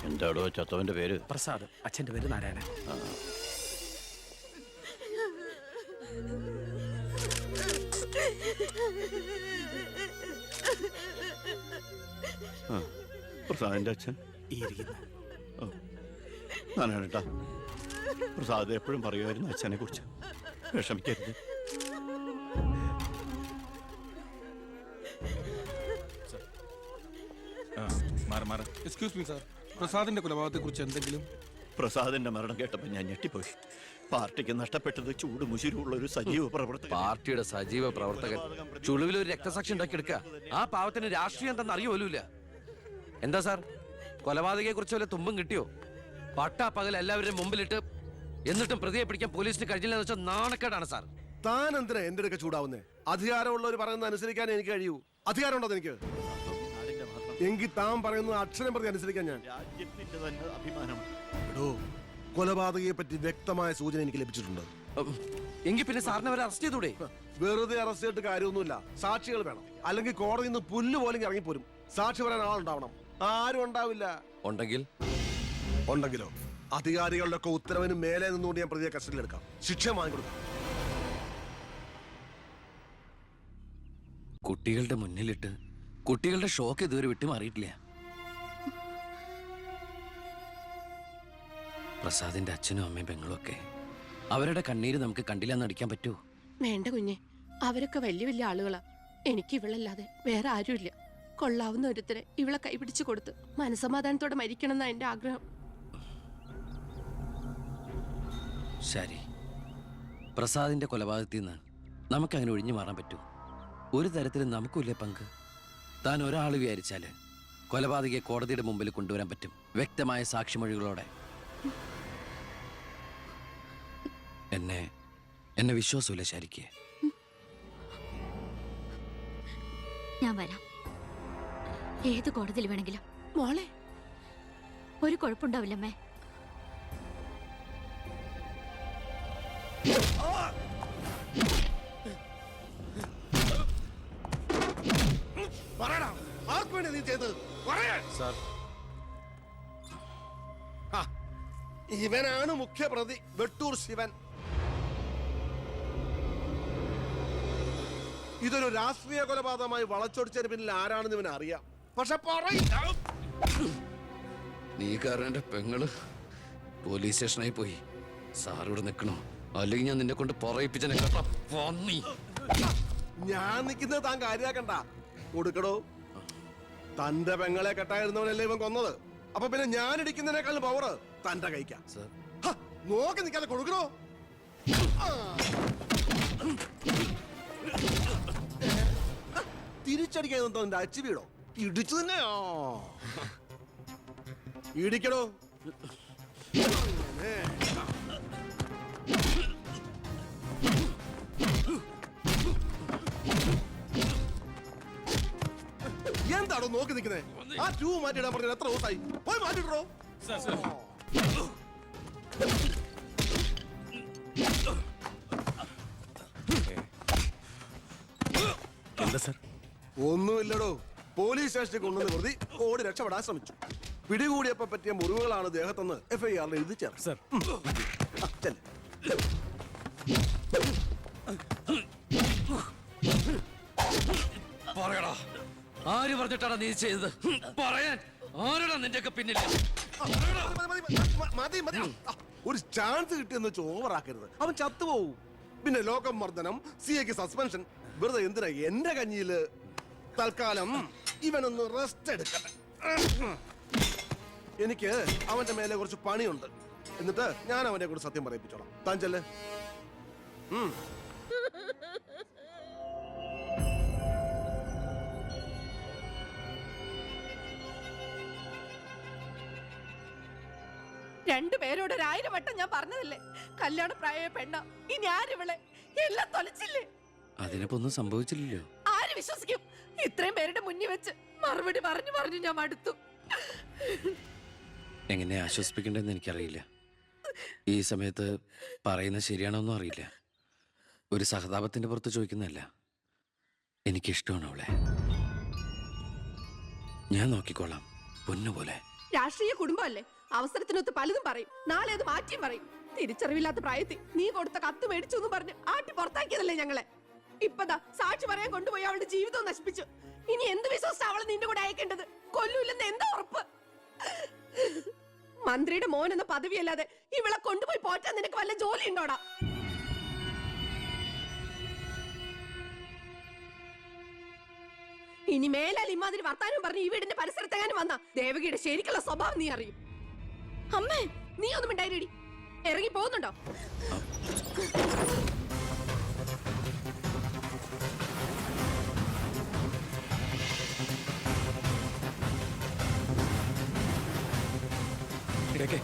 എന്താടോ ചത്തവന്റെ പേര്? പ്രസാദ്. അച്ഛന്റെ പേര് നാരായണൻ. പ്രസാദിന്റെ അച്ഛൻ നാരായണേട്ടാ. പ്രസാദ് എപ്പോഴും പറയുമായിരുന്നു അച്ഛനെ കുറിച്ച്. വിഷമിക്കരുത്. എക്സ്ക്യൂസ് മീ സാർ, പ്രസാദിന്റെ കൊലപാതകത്തെ കുറിച്ച് എന്തെങ്കിലും? പ്രസാദിന്റെ മരണം കേട്ടപ്പോൾ ഞാൻ ഞെട്ടിപ്പോയി. പാർട്ടിക്ക് നഷ്ടപ്പെട്ടത് ചൂട് മുശിരുള്ള ഒരു സജീവ പ്രവർത്തകൻ. പാർട്ടിയുടെ സജീവ പ്രവർത്തകൻ ചുളുവിൽ ഒരു രക്തസാക്ഷി ഉണ്ടാക്കിയെടുക്കുക. ആ പാവത്തിന് രാഷ്ട്രീയം എന്താണെന്ന് അറിയുമല്ല. എന്താ സാർ, കൊലപാതകയെ കുറിച്ച് വല്ല തുമ്പും കിട്ടിയോ? പട്ടാ പകൽ എല്ലാവരുടെയും മുമ്പിലിട്ട് എന്നിട്ടും പ്രതിയെ പിടിക്കാൻ പോലീസിന് കഴിഞ്ഞില്ലെന്ന് വെച്ചാൽ നാണക്കേടാണ് സാർ. താൻ എന്തിനാ എന്റെ അടുക്ക ചൂടാവുന്നേ? അധികാരമുള്ളവർ പറയുന്നത് അനുസരിക്കാൻ എനിക്ക് കഴിയൂ. അധികാരമുണ്ടോ എനിക്ക്? എങ്കിൽ താൻ പറയുന്നത് അക്ഷരം പ്രതി അനുസരിക്കാൻ ഞാൻ. രാജ്യത്തിന്റെ തന്നെ അഭിമാനമാണ്. എടോ, കൊലപാതകയെ പറ്റി വ്യക്തമായ സൂചന എനിക്ക് ലഭിച്ചിട്ടുണ്ട്. എങ്കിൽ പിന്നെ സാറിനെ അവരെ അറസ്റ്റ് ചെയ്തൂടെ? വെറുതെ അറസ്റ്റ് ചെയ്തിട്ട് കാര്യമൊന്നുമില്ല. സാക്ഷികൾ വേണം. അല്ലെങ്കിൽ കോടതിയിൽ നിന്ന് പുല്ല് പോലും ഇറങ്ങിപ്പോരും. സാക്ഷി പറയാൻ ആളുണ്ടാവണം. ആരും ഉണ്ടാവില്ല. ഉണ്ടെങ്കിലോ അധികാരികളുടെ ഒക്കെ ഉത്തരവിന് മേലെ നിന്നുകൊണ്ട് ഞാൻ പ്രതിയെ കസ്റ്റഡിയിലെടുക്കാം. ശിക്ഷ വാങ്ങിക്കൊടുക്കാം. കുട്ടികളുടെ മുന്നിലിട്ട് കുട്ടികളുടെ ഷോക്ക് ഇതുവരെ വിട്ടുമാറിയിട്ടില്ല. പ്രസാദിന്റെ അച്ഛനും അമ്മയും പെങ്ങളും ഒക്കെ അവരുടെ കണ്ണീര് നമുക്ക് കണ്ടില്ലെന്ന് അടിക്കാൻ പറ്റുമോ? വേണ്ട കുഞ്ഞെ, അവരൊക്കെ വലിയ വലിയ ആളുകളാ. എനിക്ക് ഇവളല്ലാതെ വേറെ ആരുമില്ല. കൊള്ളാവുന്ന ഒരുത്തരെ ഇവളെ കൈപിടിച്ചു കൊടുത്ത് മനസമാധാനത്തോടെ മരിക്കണം എന്നാ എന്റെ ആഗ്രഹം. ശരി, പ്രസാദിന്റെ കൊലപാതകത്തിൽ നിന്ന് നമുക്കങ്ങനെ ഒഴിഞ്ഞു മാറാൻ പറ്റൂ? ഒരു തരത്തിലും നമുക്കില്ലേ പങ്ക്? താൻ ഒരാൾ വിചാരിച്ചാല് കൊലപാതകയെ കോടതിയുടെ മുമ്പിൽ കൊണ്ടുവരാൻ പറ്റും, വ്യക്തമായ സാക്ഷിമൊഴികളോടെ. എന്നെ വിശ്വാസമില്ല ശരിക്ക്. ഞാൻ വരാം. ഏത് കോടതിയിൽ വേണമെങ്കിലും. മോളെ, ഒരു കുഴപ്പമുണ്ടാവില്ലമ്മേ. ഇവനാണ് മുഖ്യ പ്രതി, വെട്ടൂർ ശിവൻ. ഇതൊരു രാഷ്ട്രീയ കൊലപാതകമായി വളച്ചൊടിച്ചതിന് പിന്നിൽ ആരാണെന്ന് ഇവന് അറിയാം. പക്ഷെ നീ കാരണം എന്റെ പെങ്ങള് പോലീസ് സ്റ്റേഷനായി പോയി. സാറിവിടെ നിൽക്കണോ? അല്ലെങ്കിൽ ഞാൻ നിന്നെ കൊണ്ട് പറയിപ്പിച്ചെന്നെ കേട്ടോ. ഞാൻ നിൽക്കുന്നത് താൻ കാര്യാക്കണ്ട. കൊടുക്കടോ. തന്റെ പെങ്ങളെ കെട്ടായിരുന്നവനല്ലേ ഇവൻ കൊന്നത്. അപ്പൊ പിന്നെ ഞാൻ ഇടിക്കുന്നതിനേക്കാളും പവർ തന്റെ കഴിക്കാം. നോക്കി നിൽക്കാതെ കൊടുക്കണോ. തിരിച്ചടിക്കാൻ തന്റെ അച്ചു വീടോ? ഇടിച്ചു തന്നെയോ? ഇടിക്കടോ. എന്താണോ നോക്കി നിൽക്കുന്നത്? ആ ട്യൂബ് മാറ്റിയിടാൻ പറഞ്ഞത് എത്ര ദിവസമായി? പോയി മാറ്റിട്ടോ. ഒന്നുമില്ലടോ. പോലീസ് സ്റ്റേഷനിൽ കൊണ്ടുവന്ന് പ്രതി ഓടി രക്ഷപ്പെടാൻ ശ്രമിച്ചു. പിടികൂടിയപ്പോ പറ്റിയ മുറിവുകളാണ് ദേഹത്തെന്ന് FIR എഴുതി ചേർത്ത്. പറയടാ, ആര് പറഞ്ഞിട്ടാണ് നീ ചെയ്തത്? പറയാൻ ആരാടാ നിന്റെയൊക്കെ പിന്നിൽ? ഒരു ചാൻസ് കിട്ടിയെന്ന് വെച്ച് ഓവറാക്കരുത്. അവൻ ചത്തുപോവും. പിന്നെ ലോകം മർദ്ദനം, CAക്ക് സസ്പെൻഷൻ. വെറുതെ എന്തിനാ എന്റെ കഞ്ഞിയില്? തൽക്കാലം ഇവനൊന്ന് റെസ്റ്റ് എടുക്കട്ടെ. എനിക്ക് അവന്റെ മേലെ കുറച്ച് പണിയുണ്ട്. എന്നിട്ട് ഞാൻ അവനെ കൂടെ സത്യം പറയിപ്പിച്ചോളാം. താൻ ചെല്ല്. രണ്ടുപേരോട് 1000 വട്ടം ഞാൻ പറഞ്ഞതല്ലേ, കല്യാണ പ്രായ പെണ്ണ. ഇനി ആരിവളെ എല്ലാം തൊലച്ചില്ലേ? അതിനിപ്പോ ഒന്നും സംഭവിച്ചില്ലല്ലോ. ആര് വിശ്വസിക്കും? ഇത്രയും പേരുടെ മുന്നിൽ വെച്ച് മറുപടി പറഞ്ഞു പറഞ്ഞു ഞാൻ മടുത്തു. എങ്ങനെ ആശ്വസിപ്പിക്കണ്ടെന്ന് എനിക്കറിയില്ല. ഈ സമയത്ത് പറയുന്നത് ശരിയാണോന്നും അറിയില്ല. ഒരു സഹതാപത്തിന്റെ പുറത്ത് ചോദിക്കുന്നതല്ല. എനിക്കിഷ്ടമാണ് അവളെ. ഞാൻ നോക്കിക്കോളാം, പൊന്നുപോലെ. രാഷ്ട്രീയ കുടുംബമല്ലേ, അവസരത്തിനൊത്ത് പലതും പറയും, നാളെ അത് മാറ്റിയും പറയും. തിരിച്ചറിവില്ലാത്ത പ്രായത്തിൽ നീ കൊടുത്ത കത്ത് മേടിച്ചു എന്ന് പറഞ്ഞ് ആട്ടി പുറത്താക്കിയതല്ലേ ഞങ്ങളെ. ഇപ്പതാ സാക്ഷി പറയാൻ കൊണ്ടുപോയി അവളുടെ ജീവിതവും നശിപ്പിച്ചു. ഇനി എന്ത് വിശ്വസിച്ച അവളെ നിന്റെ കൂടെ അയക്കേണ്ടത്? കൊല്ലൂല്ലെന്ന് എന്താ ഉറപ്പ്? മന്ത്രിയുടെ മോൻ എന്ന പദവിയല്ലാതെ ഇവളെ കൊണ്ടുപോയി പോറ്റാൻ നിനക്ക് വല്ല ജോലി ഉണ്ടോടാ? ഇനി മേലാൽ ഇമാതിരി വർത്താനം പറഞ്ഞ് ഈ വീടിന്റെ പരിസരത്തെങ്ങാനും വന്ന ദേവകിയുടെ ശരിക്കുള്ള സ്വഭാവം നീ അറിയും. അമ്മേ, നീ ഒന്നും ഉണ്ടായിരടി. ഇറങ്ങി പോകുന്നുണ്ടോ? ഇടയ്ക്ക്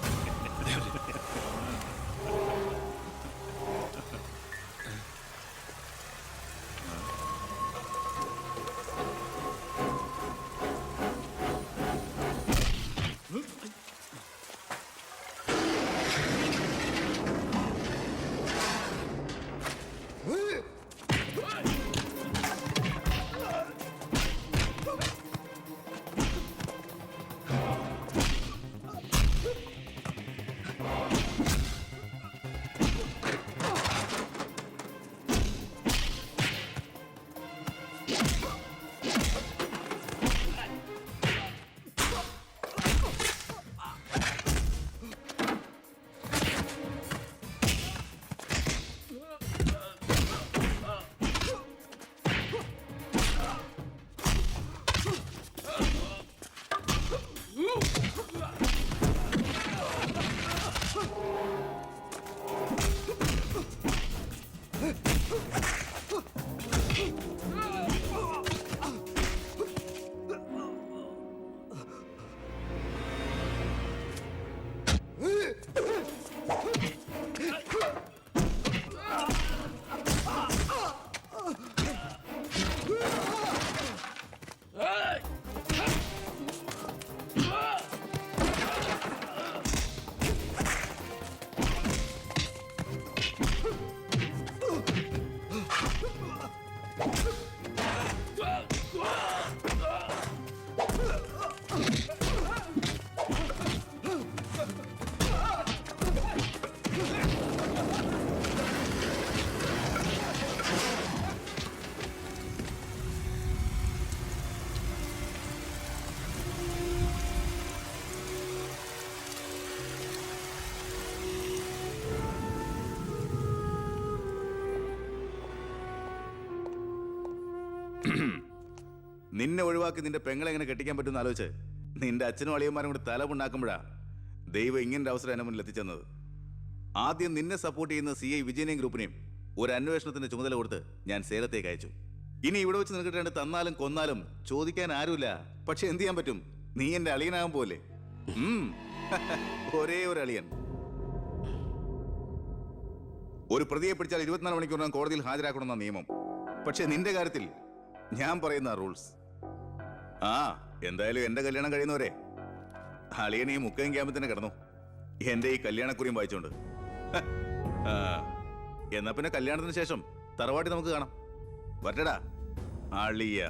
നിന്നെ ഒഴിവാക്കി നിന്റെ പെങ്ങളെ എങ്ങനെ കെട്ടിക്കാൻ പറ്റുമെന്ന് ആലോചിച്ച് നിന്റെ അച്ഛനും അളിയന്മാരും കൂടി തലമുണ്ടാക്കുമ്പോഴാ ദൈവം ഇങ്ങനൊരു അവസരം എന്നെ മുന്നിൽ എത്തിച്ചെന്നത്. ആദ്യം നിന്നെ സപ്പോർട്ട് ചെയ്യുന്ന CI വിജയനെയും ഗ്രൂപ്പിനെയും ഒരു അന്വേഷണത്തിന്റെ ചുമതല കൊടുത്ത് ഞാൻ സേലത്തേക്ക് അയച്ചു. ഇനി ഇവിടെ വെച്ച് നിൽക്കിട്ട് തന്നാലും കൊന്നാലും ചോദിക്കാൻ ആരുമില്ല. പക്ഷെ എന്ത് ചെയ്യാൻ പറ്റും? നീ എന്റെ അളിയനാകാൻ പോലെ. ഒരേ ഒരു അളിയൻ. ഒരു പ്രതിയെ പിടിച്ചാൽ 24 മണിക്കൂറിനകം കോടതിയിൽ ഹാജരാക്കണമെന്ന നിയമം. പക്ഷെ നിന്റെ കാര്യത്തിൽ ഞാൻ പറയുന്ന റൂൾസ്. എന്തായാലും എന്റെ കല്യാണം കഴിയുന്നവരെ അളിയൻ ഈ മുക്കയും ക്യാമ്പിൽ തന്നെ കിടന്നു എന്റെ ഈ കല്യാണക്കുറിയും വായിച്ചോണ്ട്. എന്നാ പിന്നെ കല്യാണത്തിന് ശേഷം തറവാട്ടി നമുക്ക് കാണാം. വരട്ടടാ അളിയ.